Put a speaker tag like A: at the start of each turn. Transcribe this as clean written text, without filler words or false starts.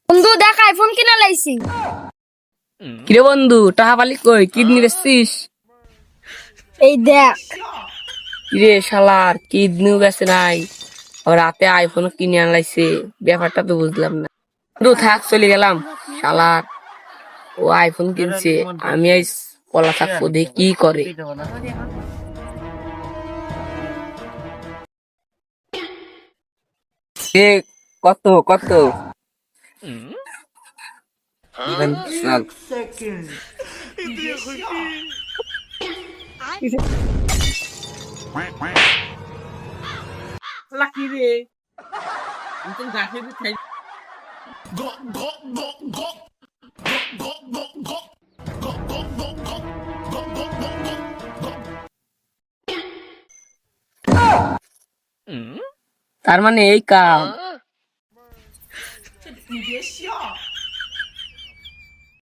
A: বন্ধু দেখ আইফোন কিনা লাইছি।
B: কিরে বন্ধু, টাকা পালি কই? কিডনি বেচছিস?
A: এই দেখ।
B: কিরে শালার, কিডনিও বেচে নাই, আর রাতে আইফোন কিনে আনলাইছে। ব্যাপারটা তো বুঝলাম না। তো থাক, চলে গেলাম। শালার ও আইফোন কিনছে, আমি আজ পলা থাকবো, দেখি কি করে। এ কত কত দিবেন? চল। লাকি রে, আমি তো গাছে খাই। তার মানে এই কাম।